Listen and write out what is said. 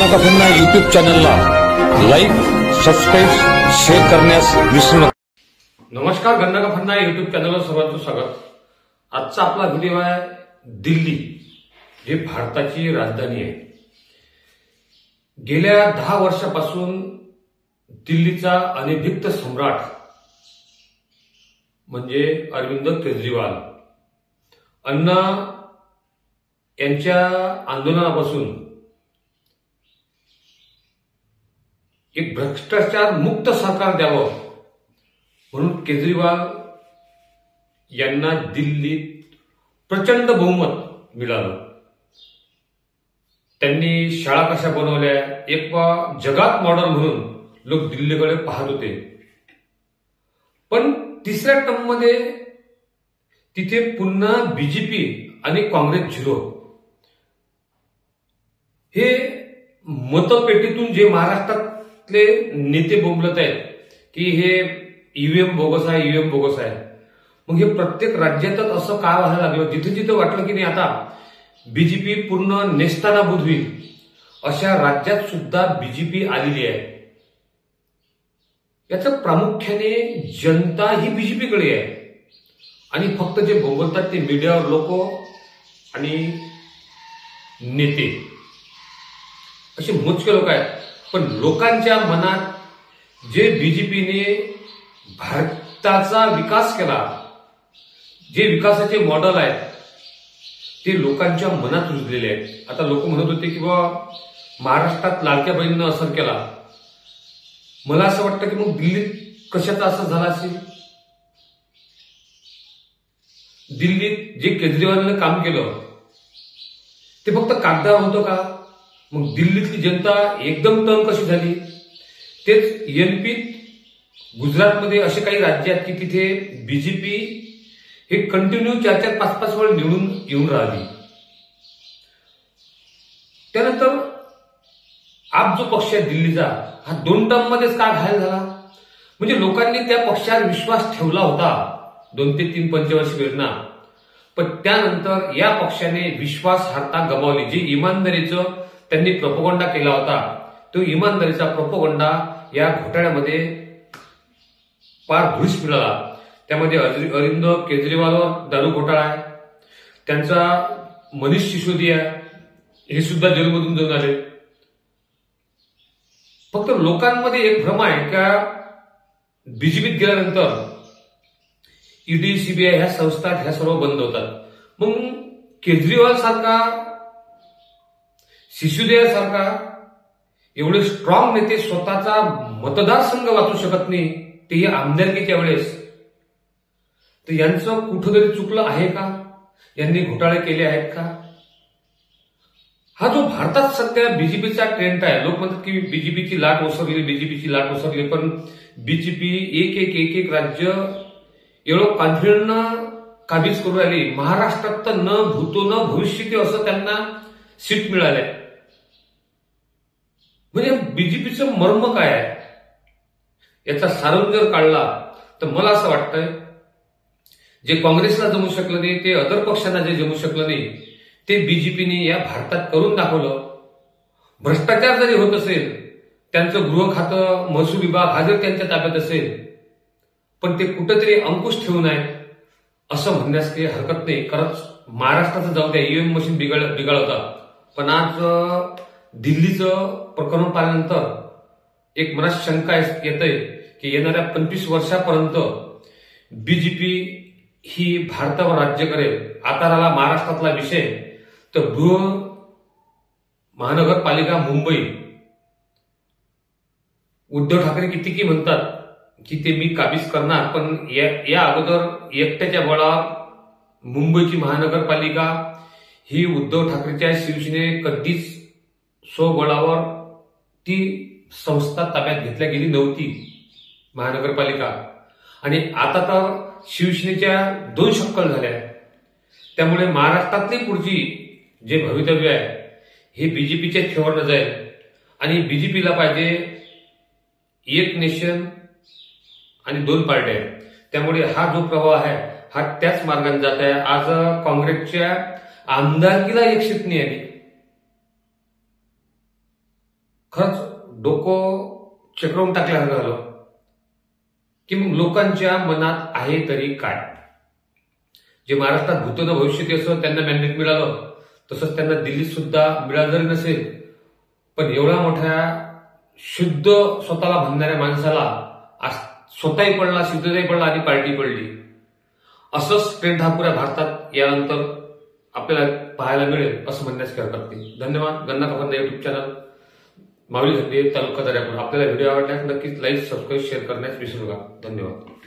गन्ना का फन्ना यूट्यूब चॅनलला लाईक, सबस्क्राईब, शेअर करण्यास विसरू नका। नमस्कार, गन्ना का फन्ना यूट्यूब चॅनलवर सर्वांचं स्वागत। आजचा आपला व्हिडिओ आहे दिल्ली, जी भारताची राजधानी आहे। गेल्या 10 वर्षापासून दिल्लीचा अनभिक्त सम्राट म्हणजे अरविंद केजरीवाल अण्णा यांच्या आंदोलनापासून एक भ्रष्टाचार मुक्त सरकार द्यावं म्हणून केजरीवाल यांना दिल्लीत प्रचंड बहुमत मिळालं। त्यांनी शाळा कशा बनवल्या, एक जगात मॉडेल म्हणून लोक दिल्लीकडे पाहत होते। पण तिसऱ्या टर्म मध्ये तिथे पुन्हा बीजेपी आणि काँग्रेस झिरो। हे मतपेटीतून जे महाराष्ट्रातले नेते बोंबलत आहेत की हे ईव्हीएम बोगस आहे, ईव्हीएम बोगस आहे, मग हे प्रत्येक राज्यातच असं का व्हायला लागलं? जिथे जिथे वाटलं की नाही आता बीजेपी पूर्ण नेस्तानाबूत होईल, अशा राज्यात सुद्धा बीजेपी आलेली आहे। याचं प्रामुख्याने जनता ही बीजेपीकडे आहे आणि फक्त जे बोंबलतात ते मीडियावर लोक आणि नेते असे मोजके लोक आहेत। पण लोकांच्या मनात जे बीजेपीने भारताचा विकास केला, जे विकासाचे मॉडेल आहेत ते लोकांच्या मनात रुजलेले आहेत। आता लोक म्हणत होते की बाबा महाराष्ट्रात लाडक्या बहिणीनं असर केला। मला असं वाटतं की मग दिल्लीत कशाचा असर झाला असेल? दिल्लीत जे केजरीवालने काम केलं ते फक्त कागदावर होतं का? मग दिल्लीतली जनता एकदम टर्न कशी झाली? तेच एमपी, गुजरातमध्ये असे काही राज्य आहेत की तिथे बीजेपी हे कंटिन्यू 4-4, 5-5 वेळ निवडून येऊन राहिली। त्यानंतर आप जो पक्ष आहे दिल्लीचा, हा 2 टर्म मध्येच का घायल झाला? म्हणजे लोकांनी त्या पक्षावर विश्वास ठेवला होता 2 ते 3 पंचवर्षीय, पण त्यानंतर या पक्षाने विश्वासार्हता गमावली। जी इमानदारीचं त्यांनी प्रोपगंडा केला होता, तो इमानदारीचा प्रोपगंडा या घोटाळ्यामध्ये पार धुळीस मिळाला। त्यामध्ये अरविंद केजरीवालवर दारू घोटाळा आहे, त्यांचा मनीष सिसोदिया हे सुद्धा जेलमधून जाऊन आले। फक्त लोकांमध्ये एक भ्रम आहे का बीजेपीत गेल्यानंतर ईडी, सीबीआय ह्या संस्था ह्या सर्व बंद होतात। मग केजरीवाल सारखा, सिसोदिया सारखा एवढे स्ट्रॉंग नेते स्वतःचा मतदारसंघ वाचू शकत नाही, तेही आमदारकीच्या वेळेस, तर यांचं कुठंतरी चुकलं आहे का? यांनी घोटाळे केले आहेत का? हा जो भारतात सध्या बीजेपीचा ट्रेंड आहे, लोक म्हणतात की बीजेपीची लाट ओसरली, बीजेपीची लाट ओसरली, पण बीजेपी एक राज्य एवढं कॉन्फिडंटनं काबीज करू राहिली। महाराष्ट्रात तर न भूतो न भविष्यती असं त्यांना सीट मिळालंय। म्हणजे बीजेपीचं मर्म काय आहे याचा सारांश जर काढला तर मला असं वाटतंय, जे काँग्रेसला जमू शकलं नाही, ते अदर पक्षांना जे जमू शकलं नाही, ते बीजेपीने या भारतात करून दाखवलं। भ्रष्टाचार जरी होत असेल, त्यांचं गृह खातं, महसूल विभाग हा जर त्यांच्या ताब्यात असेल, पण ते कुठेतरी अंकुश ठेवून आहे असं म्हणण्यास काही हरकत नाही। खरंच महाराष्ट्राचं जाऊ द्या, ईव्हीएम मशीन बिघडवता, पण आज दिल्लीचं प्रकरण पाहिल्यानंतर एक मनात शंका येते की येणाऱ्या 25 वर्षापर्यंत बीजेपी ही भारतावर राज्य करेल। आता राहिला महाराष्ट्रातला विषय, तर बृहन महानगरपालिका मुंबई, उद्धव ठाकरे कितीकी म्हणतात की ते मी काबीज करणार, पण या अगोदर एकट्याच्या बळावर मुंबईची महानगरपालिका ही उद्धव ठाकरेच्या शिवसेने कधीच स्वबळावर ती संस्था ताब्यात घेतल्या गेली नव्हती महानगरपालिका। आणि आता तर शिवसेनेच्या 2 शक्कल झाल्या। त्यामुळे महाराष्ट्रातली पुढची जे भवितव्य आहे हे बीजेपीच्या फेवरनं जाईल आणि बीजेपीला पाहिजे एक नेशन आणि 2 पार्ट्या। त्यामुळे हा जो प्रवाह आहे हा त्याच मार्गाने जात आहे। आज काँग्रेसच्या आमदारकीला एक सीट नाही आली, खरंच डोकं चक्रावून टाकल्यासारखं झालं की मग लोकांच्या मनात आहे तरी काय. जे महाराष्ट्रात भूतो न भविष्यती असं त्यांना मॅन्डेट मिळालं, तसंच त्यांना दिल्लीत सुद्धा मिळालं जरी नसेल, पण एवढ्या मोठ्या शुद्ध स्वतःला म्हणणाऱ्या माणसाला आज स्वतःही पडला, सिद्धताही पडला आणि पार्टी पडली. असंच ट्रेंड हा पुऱ्या भारतात यानंतर आपल्याला पाहायला मिळेल असं म्हणण्यास काही हरकत नाही. धन्यवाद. गन्ना काकांना युट्यूब चॅनल माऊली झंडे तालुका दर्यापूर. आपल्याला व्हिडिओ आवडल्यास नक्कीच लाईक, सबस्क्राईब, शेअर करण्यास विसरू नका. धन्यवाद.